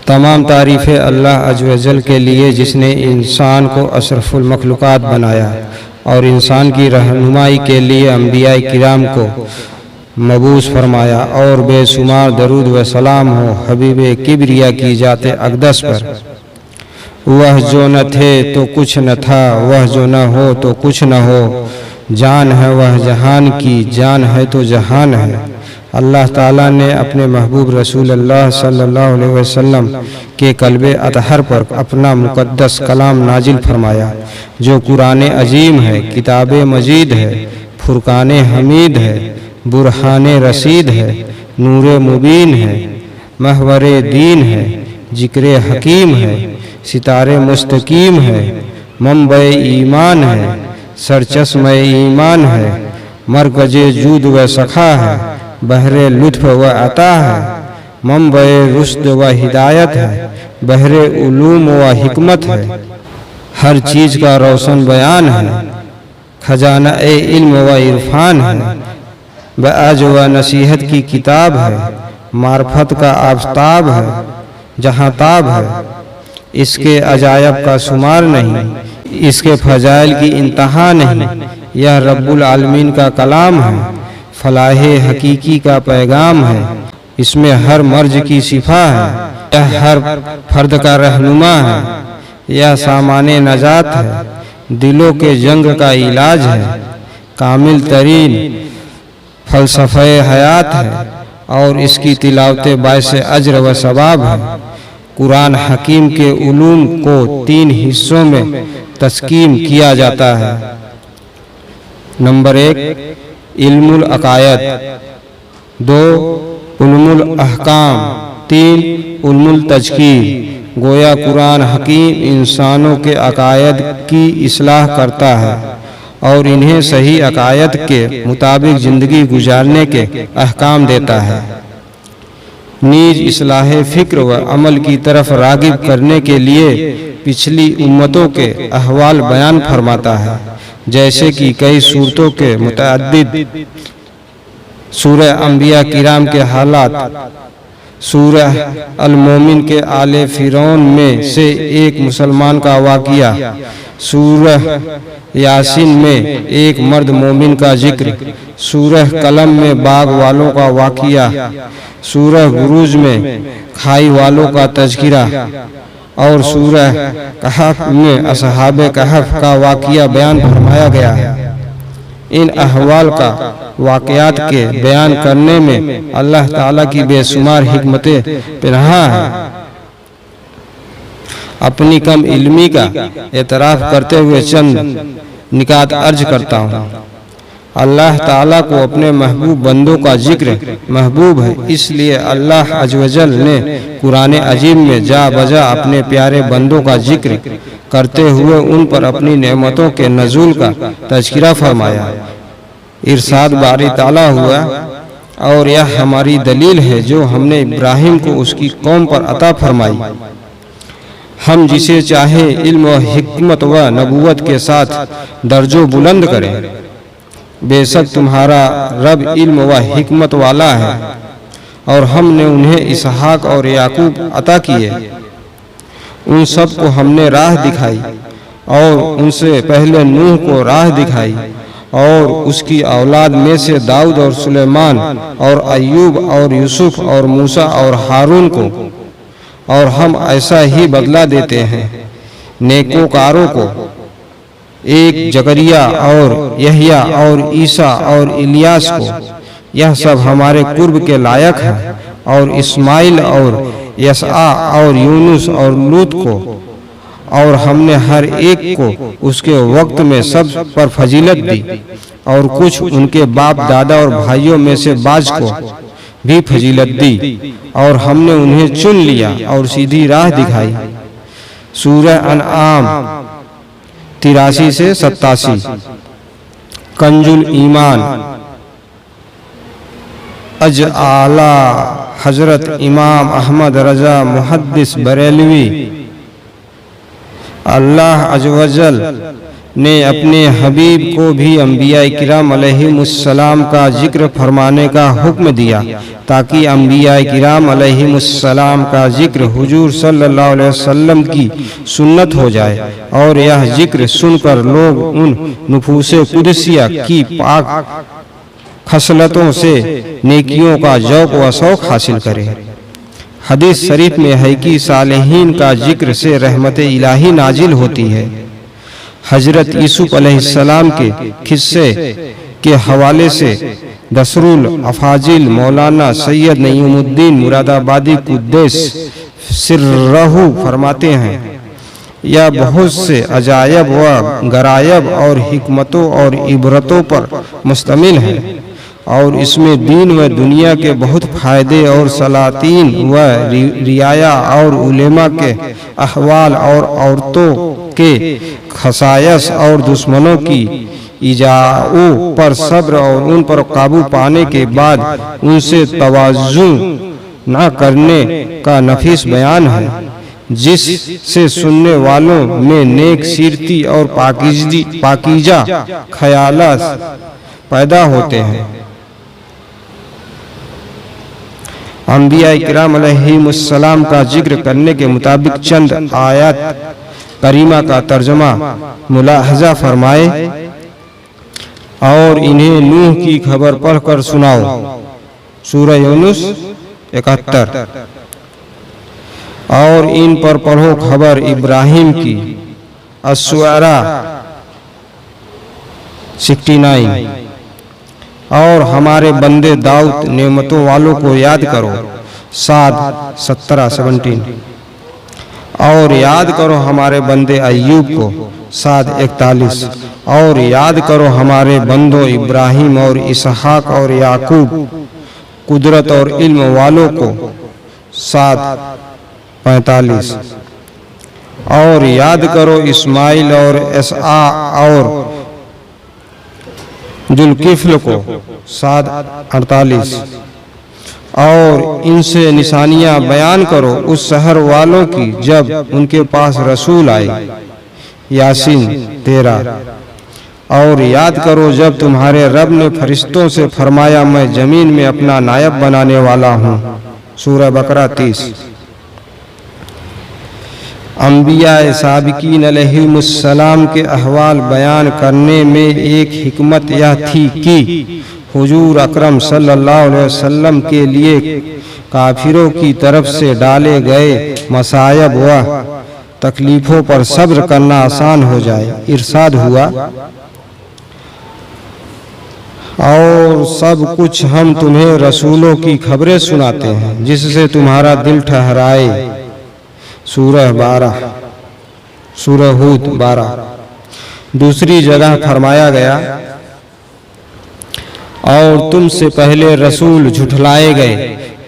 तमाम तारीफ़ें अल्लाह अज़्ज़ व जल के लिए जिसने इंसान को अशरफुल मखलूक़ात बनाया और इंसान की रहनुमाई के लिए अंबिया किराम को मबूस फरमाया। और बेशुमार दरूद व सलाम हो हबीब किबरिया की जाते अक़दस पर। वह जो न थे तो कुछ न था, वह जो न हो तो कुछ न हो, जान है वह जहान की, जान है तो जहान है। अल्लाह ताला ने अपने महबूब रसूल अल्लाह सल्लल्लाहु अलैहि वसल्लम के कल्बे अतहर पर अपना मुक़द्दस कलाम नाजिल फरमाया, जो कुरान अजीम है, किताब मजीद है, फुरकान हमीद है, बुरहान रसीद है, नूर मुबीन है, महवर दीन है, जिक्र हकीम है, सितारे मुस्तकीम है, मंबे ईमान है, सरचश्म ईमान है, मरकज़े जूद व सखा है, बहरे लुत्फ़ व अता है, मंबे रुश्द व हिदायत है, बहरे उलूम व हिकमत है, हर चीज़ का रोशन बयान है, खजाना ए इल्म व इरफान है, बाज व नसीहत की किताब है, मार्फत का आफताब है, जहाँ ताब है, इसके अजायब का शुमार नहीं, इसके फजाइल की इंतहा नहीं। यह रब्बुल आलमीन का कलाम है, फलाहे हकीकी का पैगाम है, इसमें हर मर्ज की शिफा है, यह हर फर्द का रहनुमा है, यह सामाने नजात है, दिलों के जंग का इलाज है, कामिल तरीन फलसफे हयात है, और इसकी तिलावत बाइस अज्र व सवाब है। कुरान हकीम के उलूम को 3 हिस्सों में तस्कीम किया जाता है। नंबर 1 इल्मुल अकायद, 2 उल्मुल अहकाम, 3 उल्मुल तज़कीर। गोया कुरान हकीम इंसानों के अकायद की इस्लाह करता है और इन्हें सही अकायद के मुताबिक ज़िंदगी गुजारने के अहकाम देता है। नीज इस्लाह फ़िक्र व अमल की तरफ रागिब करने के लिए पिछली उम्मतों के अहवाल बयान फरमाता है, जैसे कि कई सूरतों के मुतअद्दिद सूरह अंबिया किराम के हालात, सूरह अल-मोमिन के आले फ़िरौन में से एक मुसलमान का वाक़िया, सूरह यासीन में एक मर्द मोमिन का जिक्र, सूरह कलम में बाग वालों का वाक़िया, सूरह बुरूज में खाई वालों का तज़किरा और सूरह कहफ में असहाबे कहफ का वाक़िया बयान फरमाया गया है। इन अहवाल का वाक़यात के बयान करने में अल्लाह ताला की बेशुमार हिकमतें पिनहा है। अपनी कम इल्मी का एतराफ़ करते हुए चंद निकात अर्ज करता हूँ। अल्लाह ताला को अपने महबूब बंदों का जिक्र महबूब है, इसलिए अल्लाह अज़्ज़ व जल ने कुरान अजीम में जा बजा अपने प्यारे बंदों का जिक्र करते हुए उन पर अपनी नेमतों के नज़ूल का तज़किरा फरमाया। इरशाद बारी ताला हुआ, और यह हमारी दलील है जो हमने इब्राहिम को उसकी कौम पर अता फरमाई। हम जिसे चाहे इल्म व हिकमत व नबूवत के साथ दर्जो बुलंद करें। बेशक तुम्हारा रब इल्म व हिकमत वाला है, और हमने उन्हें इसहाक और याकूब अता किए। उन सब को हमने राह दिखाई, और उनसे पहले नूह को राह दिखाई, और उसकी औलाद में से दाऊद और सुलेमान और अय्यूब और यूसुफ और मूसा और हारून को। और हम ऐसा ही बदला देते हैं नेकोकारों को। एक जकरिया और यहया और ईसा और इलियास को, यह सब हमारे कुर्ब के लायक हैं। और इस्माइल और यसा और यूनुस और लूत को, और हमने हर एक को उसके वक्त में सब पर फजीलत दी, और कुछ उनके बाप दादा और भाइयों में से बाज को भी फजीलत दी, और हमने उन्हें चुन लिया और सीधी राह दिखाई। सूरह अनआम 83 से 87। कंजुल ईमान अज आला हजरत इमाम अहमद रजा मुहद्दिस बरेलवी अल्लाह अज़्ज़ व जल ने अपने हबीब को भी अंबिया किराम अलैहिमुस्सलाम का जिक्र फरमाने का हुक्म दिया, ताकि अंबिया किराम अलैहिमुस्सलाम का जिक्र हुजूर सल्लल्लाहु अलैहि वसल्लम की सुन्नत हो जाए और यह जिक्र सुनकर लोग उन नुफूसे कुदसिया की पाक खसलतों से नेकियों का ज़ौक़ व शौक़ हासिल करें। हदीस शरीफ में है कि सालेहीन का जिक्र से रहमत इलाही नाजिल होती है। हजरत यूसुफ अलैहिस्सलाम के किस्से के हवाले से दसरुल अफाजिल मौलाना सैयद नईमुद्दीन मुरादाबादी कुद्दस सिर्रहू फरमाते हैं, यह बहुत से अजायब व गरायब और हिकमतों और इबरतों पर मुश्तमिल है और इसमें दीन व दुनिया के बहुत फायदे और सलातीन व रियाया और उलेमा के अहवाल और औरतों के खसायस और दुश्मनों की इजाओं पर सब्र और उन पर काबू पाने के बाद उनसे तवाज़ु न करने का नफीस बयान है, जिससे सुनने वालों में नेक सीरती और पाकीजा ख्यालात पैदा होते हैं। अंबिया किराम अलैहिमुस्सलाम का जिक्र करने के मुताबिक चंद आयत करीमा का तर्जुमा मुलाहजा फरमाए और इन्हें नूह की खबर पढ़कर सुनाओ। सूरह यूनुस 71। और इन पर पढ़ो खबर इब्राहिम की, अश्शुअरा 69। और हमारे बंदे दाऊद नेमतों वालों को याद करो, साद 17 और याद करो हमारे बंदे अय्यूब को, साद 41। और याद करो हमारे बंदों इब्राहिम और इसहाक और याकूब कुदरत और इल्म वालों को, साद 45। और याद करो इस्माइल और एसा और जुल्किफ्ल को, साद 48। और इनसे निशानियां बयान करो उस शहर वालों की जब उनके पास रसूल आए, यासीन 13। और याद करो जब तुम्हारे रब ने फरिश्तों से फरमाया मैं जमीन में अपना नायब बनाने वाला हूँ, सूरह बकरा 30। अंबिया साबिकीन अलैहिमुस्सलाम के अहवाल बयान करने में एक हिकमत यह थी कि हुजूर अकरम सल्लल्लाहु अलैहि वसल्लम के लिए काफिरों की तरफ से डाले गए मसायब व तकलीफों पर सब्र करना आसान हो जाए। इरशाद हुआ, और सब कुछ हम तुम्हें रसूलों की खबरें सुनाते हैं जिससे तुम्हारा दिल ठहराए, सूरह 12, सूरह हूद 12। दूसरी जगह फरमाया गया, और तुमसे पहले रसूल झुठलाए गए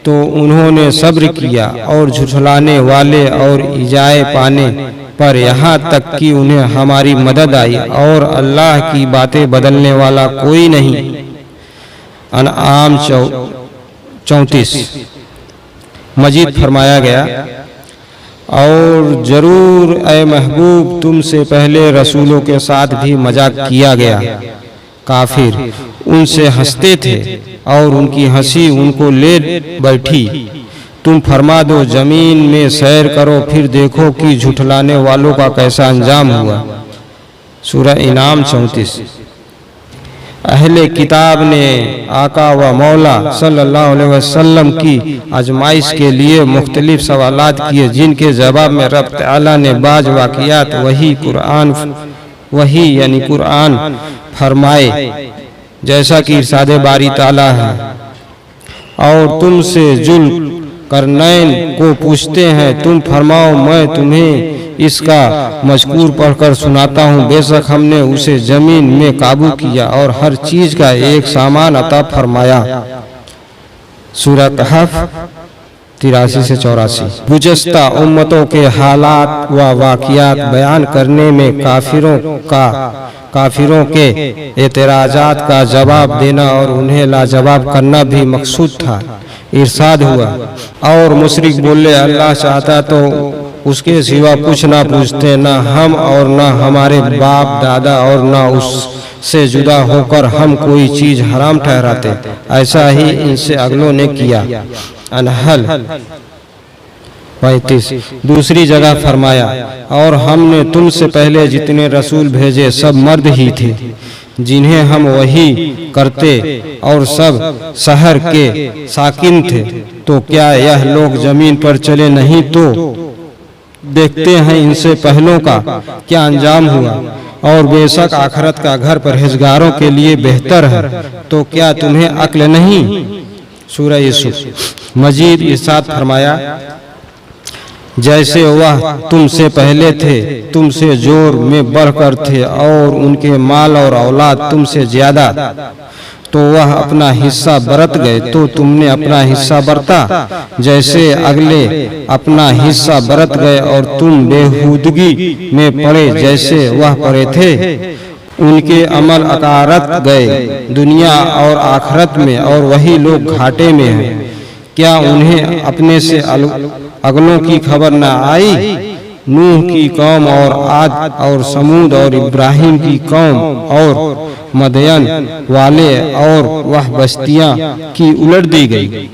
तो उन्होंने सब्र किया, और झुठलाने वाले और इजाए पाने पर यहाँ तक कि उन्हें हमारी मदद आई, और अल्लाह की बातें बदलने वाला कोई नहीं। अनआम 34। मजीद फरमाया गया, और जरूर ए महबूब तुमसे पहले रसूलों के साथ भी मजाक किया गया। काफिर उनसे हंसते थे और उनकी हंसी उनको ले बैठी। तुम फरमा दो जमीन में सैर करो, फिर देखो कि झुठलाने वालों का कैसा अंजाम हुआ। सूरह इनाम 34। अहले किताब ने आका व मौला सल्लल्लाहु अलैहि वसल्लम की आजमाइश के लिए मुख्तलिफ सवालात किए, जिनके जवाब में रब तआला ने बाज वाक़ियात वही यानी कुरान फरमाए, जैसा कि इरशाद बारी ताला है। और तुमसे जुल करनैन को पूछते हैं, तुम फरमाओ मैं तुम्हें इसका मज़कूर पढ़कर सुनाता हूँ। बेशक हमने उसे जमीन में काबू किया और हर चीज का एक सामान अता फरमाया। सूरह कहफ 83 से 84। गुज़श्ता उम्मतों के हालात व वाक़ियात बयान करने में काफिरों के एतराज़ात का जवाब देना और उन्हें लाजवाब करना भी मकसूद था। इरशाद हुआ, और मुशरिक बोले अल्लाह चाहता तो उसके सिवा कुछ ना पूछते, न हम और न हमारे बाप दादा, और न उससे जुदा होकर हम कोई चीज हराम ठहराते। ऐसा ही इनसे अगलों ने किया। अनहल 35। दूसरी जगह फरमाया, और हमने तुमसे पहले जितने रसूल भेजे सब मर्द ही थे, जिन्हें हम वही करते, और सब शहर के साकिन थे। तो क्या यह लोग जमीन पर चले नहीं तो देखते हैं इनसे पहलों का क्या अंजाम हुआ, और बेशक आखिरत का घर परहेजगारों के लिए बेहतर है। तो क्या तुम्हें अक्ल नहीं? सूरह यूसुफ। मजीद इरशाद फरमाया, जैसे वह तुमसे पहले थे, तुमसे जोर में बढ़कर थे, और उनके माल और औलाद तुमसे ज्यादा, तो वह अपना हिस्सा बरत गए, तो तुमने अपना हिस्सा बरता। जैसे अगले अपना हिस्सा बरत गए और तुम बेहूदगी में पड़े जैसे वह पड़े थे। उनके अमल अकारत गए दुनिया और आखिरत में, और वही लोग घाटे में हैं। क्या उन्हें अपने से अगलों की खबर न आई? नूह की कौम और आद और समूद और इब्राहिम की कौम और मदयन वाले और वह बस्तियां की उलट दी गई।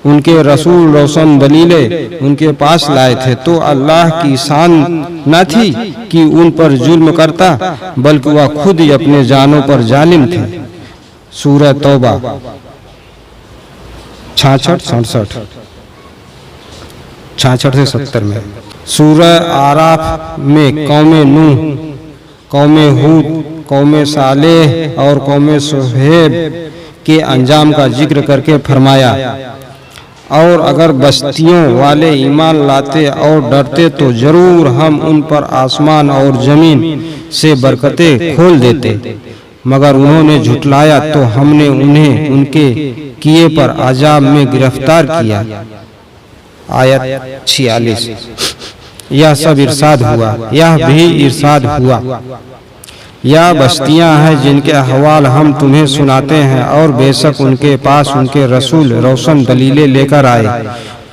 उनके रसूल रोशन दलीलें उनके पास लाए थे, तो अल्लाह की शान न थी कि उन पर जुल्म करता, बल्कि वह खुद ही अपने जानों पर जालिम थे। सूरह तौबा 66 से 70 में। सूरह आराफ में कौमे नूह, कौमे हूद, कौमे सालेह और कौमे शुएब के अंजाम का जिक्र करके फरमाया, और अगर बस्तियों वाले ईमान लाते और डरते तो जरूर हम उन पर आसमान और जमीन से बरकतें खोल देते, मगर उन्होंने झुटलाया तो हमने उन्हें उनके किए पर अजाब में गिरफ्तार किया। आयत 46। यह सब इरशाद हुआ, यह भी इरशाद हुआ, या बस्तियां हैं जिनके अहवाल हम तुम्हें सुनाते हैं, और बेशक उनके पास उनके रसूल रोशन दलीलें लेकर आए,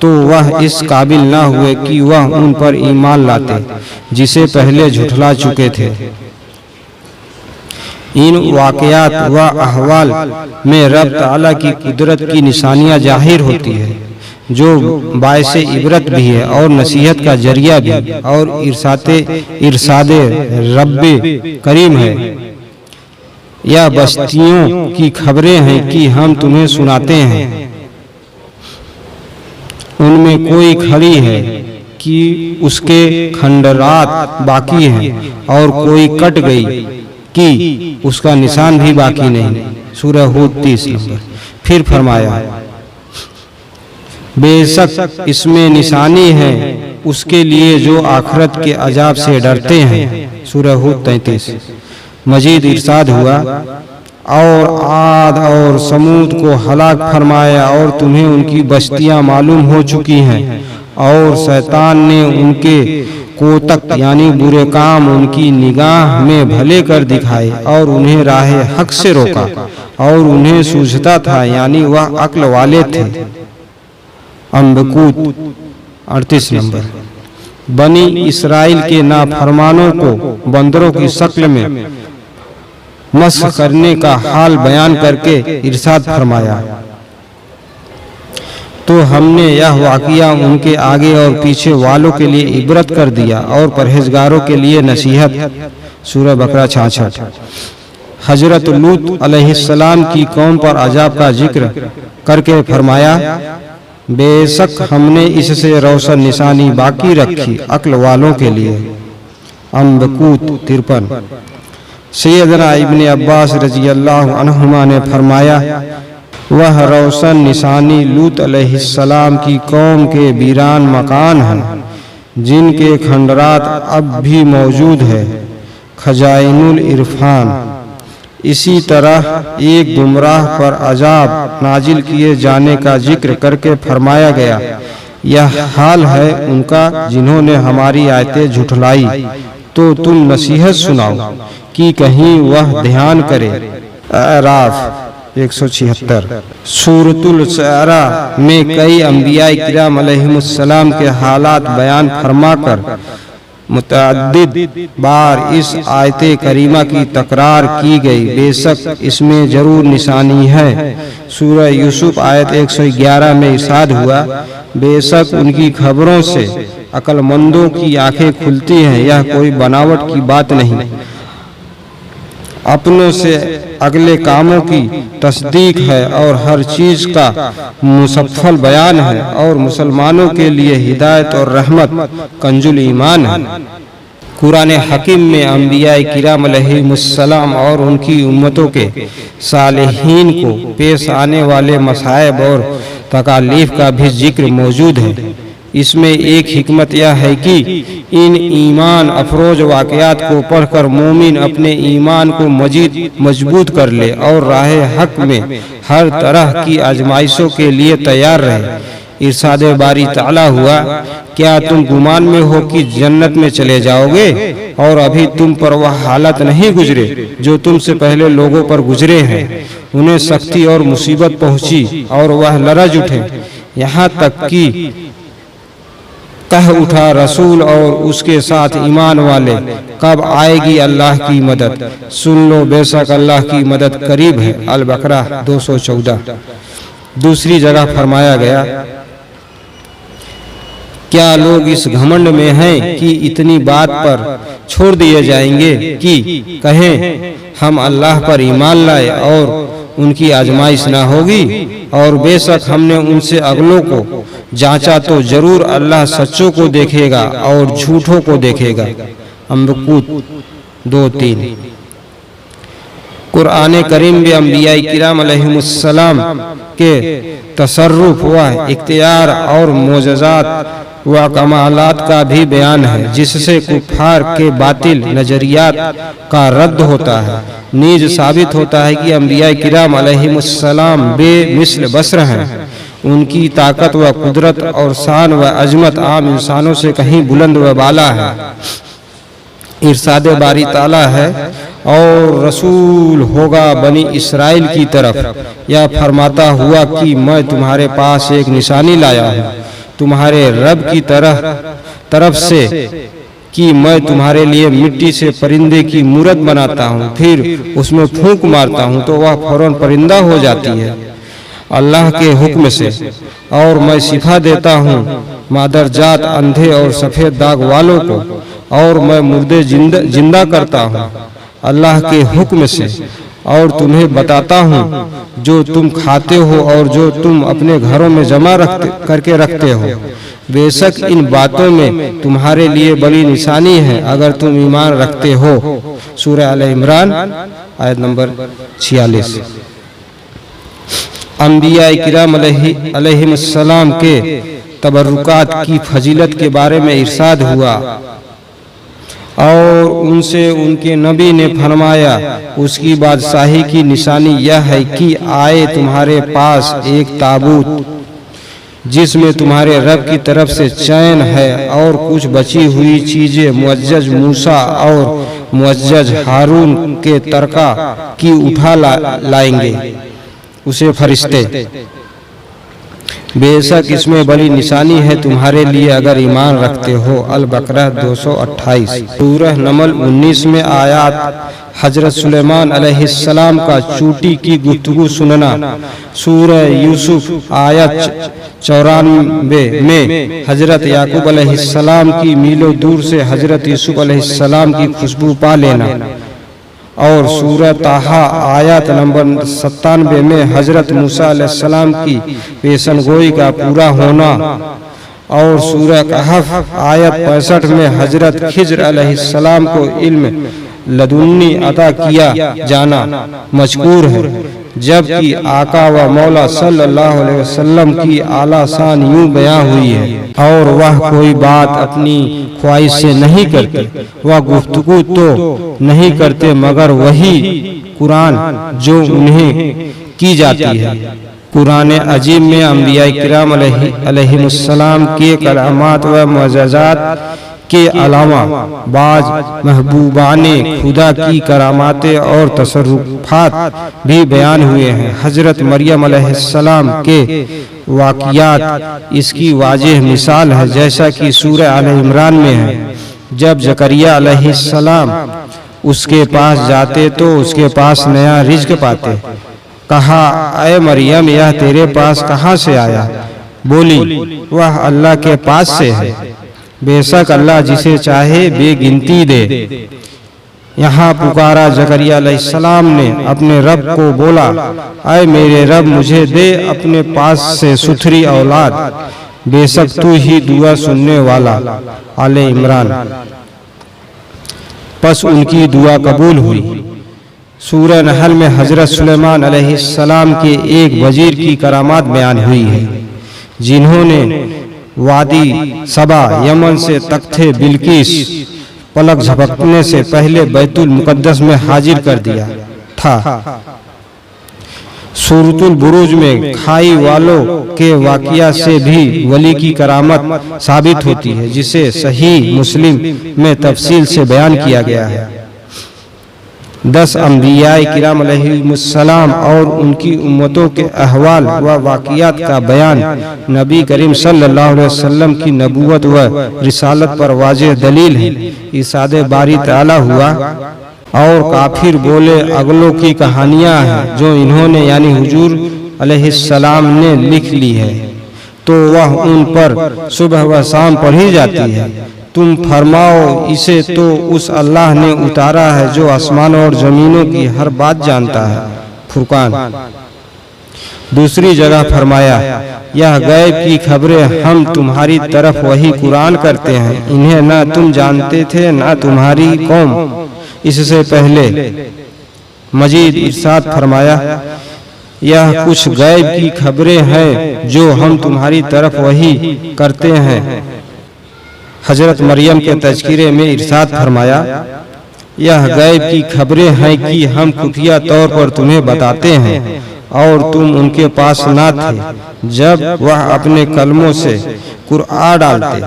तो वह इस काबिल न हुए कि वह उन पर ईमान लाते जिसे पहले झुठला चुके थे। इन वाक़यात व अहवाल में रब ताला की कुदरत की निशानियां जाहिर होती है, जो बायसे इबरत भी है और नसीहत का जरिया भी, और इरशादे रब्बे करीम है। यह बस्तियों की खबरें हैं कि हम तुम्हें सुनाते हैं। उनमें कोई खड़ी है कि उसके खंडरात बाकी हैं, और कोई कट गई कि उसका निशान भी बाकी नहीं। सूरह हूद 30 नंबर। फिर फरमाया, बेशक इसमें निशानी है उसके लिए जो आखिरत के अजाब से डरते हैं। सूरह हूद 33। मजीद इरशाद हुआ, और आद और समूद को हलाक फरमाया, और तुम्हें उनकी बस्तियां मालूम हो चुकी हैं, और शैतान ने उनके कोतक यानी बुरे काम उनकी निगाह में भले कर दिखाए, और उन्हें राह हक से रोका, और उन्हें सूझता था यानी वह अक्ल वाले थे। अम्बकूत 38 नंबर। बनी इसराइल के नाफरमानों को बंदरों की शक्ल में मस्ख करने का हाल बयान करके इरशाद फरमाया, तो हमने यह वाक़िया उनके आगे और पीछे वालों के लिए इबरत कर दिया और परहेजगारों के लिए नसीहत। सूरह बकरा 66। हजरत लूत अलैहिस्सलाम की कौम पर अजाब का जिक्र करके फरमाया, बेशक हमने इससे रोशन निशानी बाकी रखी अक्ल वालों के लिए। अम्बकूत 53। सैयदना इब्ने अब्बास रजी अल्लाह अन्हुमा ने फरमाया, वह रोशन निशानी लूत अलैहिस्सलाम की कौम के वीरान मकान हैं, जिनके खंडरात अब भी मौजूद है। खजाइनुल इरफान। इसी तरह एक गुमराह पर अजाब नाजिल किए जाने का जिक्र करके फरमाया गया, यह हाल है उनका जिन्होंने हमारी आयतें झुठलाई, तो तुम नसीहत सुनाओ कि कहीं वह ध्यान करे। आराफ 176। सूरतुल शुअरा में कई अंबिया किराम अलैहिमुस्सलाम के हालात बयान फरमाकर मुतअद्दिद बार इस आयत करीमा की तकरार की गई। बेशक इसमें जरूर निशानी है। सूरह यूसुफ आयत 111 में इरशाद हुआ, बेशक उनकी खबरों से अक्लमंदों की आंखें खुलती हैं, यह कोई बनावट की बात नहीं, अपनों से अगले कामों की तस्दीक है और हर चीज का मुसफ़ल बयान है और मुसलमानों के लिए हिदायत और रहमत कंजुल ईमान है। कुरान हकीम में अंबिया किराम अलैहिमुस्सलाम और उनकी उम्मतों के सालेहीन को पेश आने वाले मसाइब और तकालीफ का भी जिक्र मौजूद है। इसमें एक हिकमत यह है कि इन ईमान अफरोज वाक़यात को पढ़कर मोमिन अपने ईमान को मजीद मजबूत कर ले और राह हक में हर तरह की आजमाइशों के लिए तैयार रहे। इरशाद बारी ताला हुआ, क्या तुम गुमान में हो कि जन्नत में चले जाओगे और अभी तुम पर वह हालत नहीं गुजरे जो तुमसे पहले लोगों पर गुजरे हैं। उन्हें सख्ती और मुसीबत पहुंची और वह लरज उठे, यहाँ तक कि कह उठा रसूल और उसके साथ ईमान वाले, कब आएगी अल्लाह की मदद। सुन लो, बेशक अल्लाह की मदद करीब है। अल बकरा 214। दूसरी जगह फरमाया गया, क्या लोग इस घमंड में हैं कि इतनी बात पर छोड़ दिए जाएंगे कि कहें हम अल्लाह पर ईमान लाए और उनकी आजमाइश ना होगी। और बेशक हमने उनसे अगलों को जांचा तो जरूर अल्लाह सच्चों को देखेगा और झूठों को देखेगा। अम्बकूत 2:3। कुरान करीम में अंबिया किराम अलैहिमुस्सलाम के तसर्रुफ व इख्तियार और मोजज़ात व कमालात का भी बयान है, जिससे कुफार के बातिल नजरियात का रद्द होता है। नीज साबित होता है कि अंबिया किराम अलैहिमुस्सलाम बेमिसल बसर हैं। उनकी ताकत व कुदरत और शान व अजमत आम इंसानों से कहीं बुलंद व बाला है। इरशाद बारी ताला है, और रसूल होगा बनी इसराइल की तरफ, यह फरमाता हुआ कि मैं तुम्हारे पास एक निशानी लाया हूँ तुम्हारे रब की तरफ से कि मैं तुम्हारे लिए मिट्टी से परिंदे की मूरत बनाता हूँ, फिर उसमें फूंक मारता हूँ तो वह फौरन परिंदा हो जाती है अल्लाह के हुक्म से, और मैं शिफा देता हूँ मादरजात अंधे और सफ़ेद दाग वालों को, और मैं मुर्दे जिंदा करता हूँ अल्लाह के हुक्म से, और तुम्हें बताता हूँ जो तुम खाते हो और जो तुम अपने घरों में जमा करके रखते हो। बेशक इन बातों में तुम्हारे लिए बड़ी निशानी है अगर तुम ईमान रखते हो। सूरह आल इमरान आयत नंबर 46। अंबिया किराम अलैहिमुस्सलाम के तबरुकात की फजीलत के बारे में इरशाद हुआ, और उनसे उनके नबी ने फरमाया, उसकी बादशाही की निशानी यह है कि आए तुम्हारे पास एक ताबूत जिसमें तुम्हारे रब की तरफ से चैन है और कुछ बची हुई चीजें मुअज्जज मूसा और मुअज्जज हारून के तरका की उठा लाएंगे उसे फरिश्ते। बेशक इसमें बड़ी निशानी है तुम्हारे लिए अगर ईमान रखते हो। अल बकरा 228। सूरह नमल 19 में आयात हजरत सुलेमान अलैहिस्सलाम का चूटी की गुफ्तगू सुनना। सूरह यूसुफ आयत 94 में हजरत याकूब अलैहिस्सलाम की मीलों दूर से हजरत यूसुफ अलैहिस्सलाम की खुशबू पा लेना। और सूरह ताहा आयत नंबर 97 में हजरत मूसा अलैहिस्सलाम की पेशनगोई का पूरा होना। और सूरह कहफ आयत 65 में हजरत खिज्र अलैहिस्सलाम को इल्म लदुन्नी अता किया जाना मज़कूर है, जबकि आका व मौला सल्लल्लाहु अलैहि वसल्लम की आला शान यूं बयां हुई है, और वह कोई बात अपनी ख्वाहिश से नहीं करते, वह गुफ्तगू तो नहीं करते मगर वही कुरान जो उन्हें की जाती है। कुरान अजीब में अंबिया किराम अलैहिमुस्सलाम के कलामात व मुअज्जज़ात के अलावा बाज महबूबाने खुदा की करामातें और तसर्रुफात भी बयान हुए हैं। हजरत मरियम अलैहिस्सलाम के वाक़ियात इसकी वाज़ेह मिसाल है, जैसा कि सूरह आल इमरान में है। जब ज़करिया अलैहिस्सलाम उसके पास जाते तो उसके पास नया रिज़्क़ पाते। कहा, ऐ मरियम, यह तेरे पास कहाँ से आया? बोली, वह अल्लाह के पास से है, बेशक अल्लाह जिसे चाहे बेगिनती दे। यहाँ पुकारा ज़करिया अलैहिस्सलाम ने अपने रब को, बोला, ऐ मेरे रब, मुझे दे अपने पास से सुथरी औलाद, बेशक तू ही दुआ सुनने वाला। आले इमरान। बस उनकी दुआ कबूल हुई। सूरह नहल में हजरत सुलेमान अलैहिस्सलाम के एक वजीर की करामात बयान हुई है, जिन्होंने वादी सबा यमन से तख्ते बिल्किस पलक झपकने से पहले बैतुल मुकद्दस में हाजिर कर दिया था। सूरतुल बुरूज में खाई वालों के वाक़िया से भी वली की करामत साबित होती है, जिसे सही मुस्लिम में तफसील से बयान किया गया है। 10 अंबियाए किराम अलैहिमुस्सलाम और उनकी उम्मतों के अहवाल व वाक़ियात का बयान नबी करीम सल्लल्लाहु अलैहि वसल्लम की नबूवत व रिसालत पर वाज़ेह दलील है। इरशाद बारी ताला हुआ, और काफिर बोले, अगलों की कहानियाँ हैं जो इन्होंने यानी हुजूर अलैहिस्सलाम ने लिख ली है, तो वह उन पर सुबह व शाम पढ़ी जाती है। तुम फरमाओ, इसे तो उस अल्लाह ने उतारा है जो आसमान और जमीनों की हर बात जानता है। फुरकान। दूसरी जगह फरमाया, यह गैब की खबरें हम तुम्हारी तरफ वही कुरान करते हैं, इन्हें न तुम जानते थे न तुम्हारी कौम इससे पहले। मजीद इरशाद फरमाया, यह कुछ गैब की खबरें हैं जो हम तुम्हारी तरफ वही करते हैं। हजरत मरियम के तज़किरे में इरशाद फरमाया, यह गैब की खबरें हैं कि हम खुफिया तौर पर तुम्हें बताते हैं और तुम उनके पास ना थे जब वह अपने कलमों से कुरआ डालते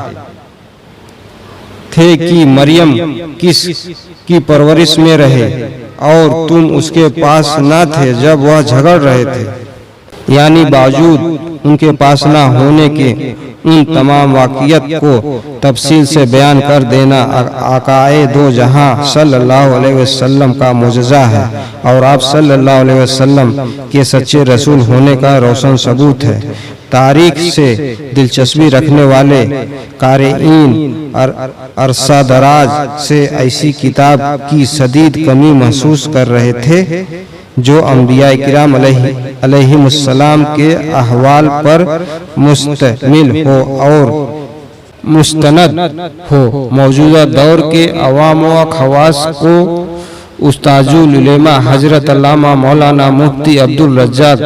थे कि मरियम किस की परवरिश में रहे, और तुम उसके पास ना थे जब वह झगड़ रहे थे। यानी बावजूद उनके पास ना होने के उन तमाम वाक़ियत को तफसील से बयान कर देना आकाए दो जहां सल्लल्लाहु अलैहि वसल्लम का मुजज़ा है और आप सल्लल्लाहु अलैहि वसल्लम के सच्चे रसूल होने का रोशन सबूत है। तारीख से दिलचस्पी रखने वाले कारीन अरसा दराज से ऐसी किताब की शदीद कमी महसूस कर रहे थे जो अंबिया किराम अलैहिमुस्सलाम के अहवाल पर मुश्तमिल हो और मुस्तनद हो। मौजूदा दौर के अवाम व खवास को उस्ताजुल उलेमा हजरत अल्लामा मौलाना मुफ्ती अब्दुल रज्जाक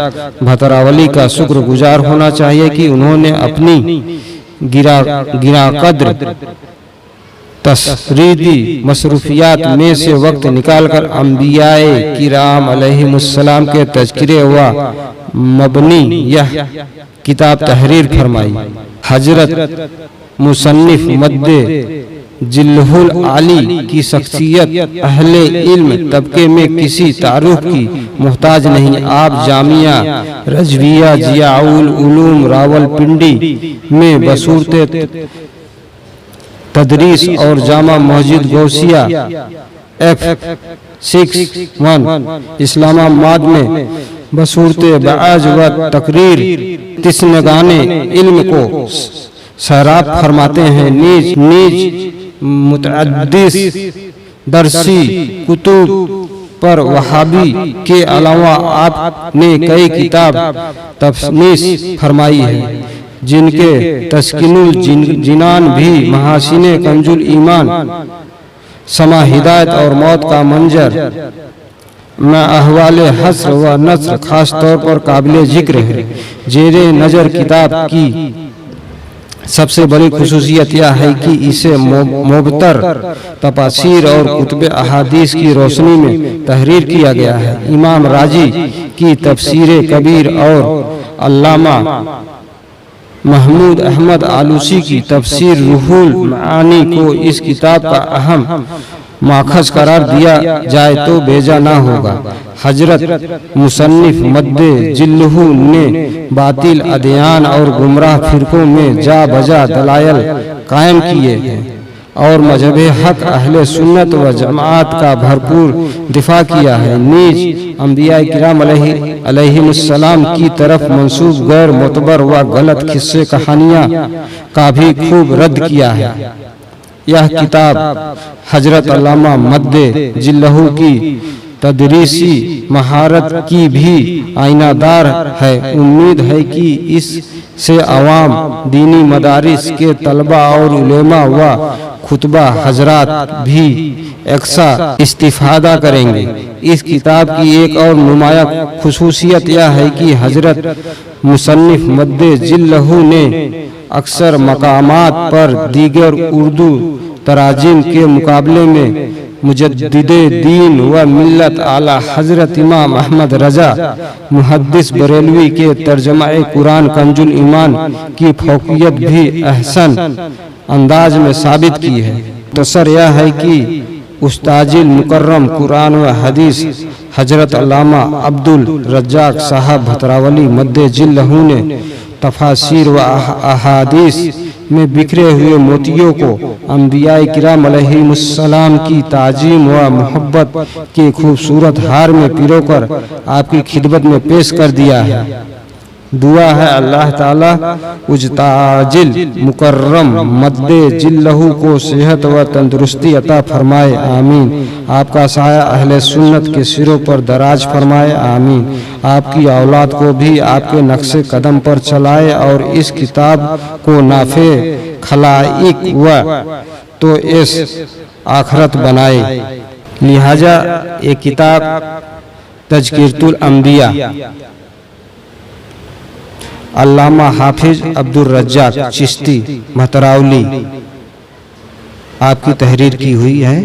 भतरावली का शुक्रगुजार होना चाहिए कि उन्होंने अपनी गिरा कद्र तसरीदी मसरूफियात में से वक्त निकालकर अंबियाए किराम अलैहिमुस्सलाम के तज़किरे व मबनी यह किताब तहरीर फरमाई। हजरत मुसन्निफ मद्दे जिल्लुल आली की शख्सियत अहले इल्म तबके में किसी तारुफ की मोहताज नहीं। आप जामिया रजविया जियाउल उलूम रावलपिंडी में बसूरते तदरीस और जामा मस्जिद गौसिया F61 इस्लामाबाद में बसूरते बाज व तकरीर तिस्नगाने इल्म को सराब फरमाते हैं। नीज मुतअद्दिस दरसी कुतुब पर वहाबी के अलावा आपने कई किताब तफनीस फरमाई है, जिनके तस्कीनुल जिनान भी महासिने कंजुल ईमान समा हिदायत और मौत का मंजर में अहवाले हस्र व नस्र खास तौर पर काबिल जिक्र है। जेरे नजर किताब की सबसे बड़ी खुसूसियत यह है कि इसे मुबतर तफसीर और कुतुब अहादीस की रोशनी में तहरीर किया गया है। इमाम राजी की तफसीर कबीर और अल्लामा महमूद अहमद आलूसी की तफसीर रूहुल मानी को इस किताब का अहम माखज करार दिया जाए तो बेजा ना होगा। हजरत मुसन्निफ मद्दे जिल्लहू ने बातिल अदयान और गुमराह फिरकों में जा बजा दलायल कायम किए हैं और मजहब हक अहले सुन्नत व जमात का भरपूर दिफा किया है। नीज अंबिया किराम अलैहिमुस्सलाम की तरफ मंसूब गैर मोतबर व गलत किस्से कहानियाँ का भी खूब रद्द किया है। यह किताब हजरत अल्लामा मद्दे जिल्लहू की तदरीसी महारत की भी आईनादार है। उम्मीद है कि इससे अवाम, दीनी मदारिस के तलबा और उलेमा व खुतबा हजरात भी एक्सा इस्तिफादा करेंगे। इस किताब की एक और नुमाया खुसूसियत यह है कि हजरत मुसन्निफ मद्दे जिल्लहू ने अक्सर मकामात पर दीगर उर्दू तराजिम के मुकाबले में मुजद्दिदे दीन व मिल्लत आला हजरत इमाम अहमद रजा मुहद्दिस बरेलवी के तर्जमाए कुरान कंजुल ईमान की फौकियत भी अहसन अंदाज में साबित की है। तसर यह है कि उस्ताजिल मुकर्रम कुरान व हदीस हजरत अल्लामा अब्दुल रज्जाक साहब भतरावली मद्दे जिल्लहू ने तफासीर व अहादीस में बिखरे हुए मोतियों को अंबिया किराम अलैहिमुस्सलाम की ताजीम व मोहब्बत के खूबसूरत हार में पिरोकर आपकी खिदमत में पेश कर दिया है। दुआ है अल्लाह ताला उजताजिल मुकर्रम मद्दे जिल्लहू को सेहत व तंदुरुस्ती अता फरमाए, आमीन। आपका साया अहले सुन्नत के सिरों पर दराज फरमाए, आमीन। आपकी औलाद को भी आपके नक्शे कदम पर चलाए और इस किताब को नाफे खलाइक व तो इस आखरत बनाए। लिहाजा ये किताब तज़किरतुल अंबिया अल्लामा हाफिज अब्दुल रज्जाक चिश्ती महतरावली आपकी तहरीर की हुई है।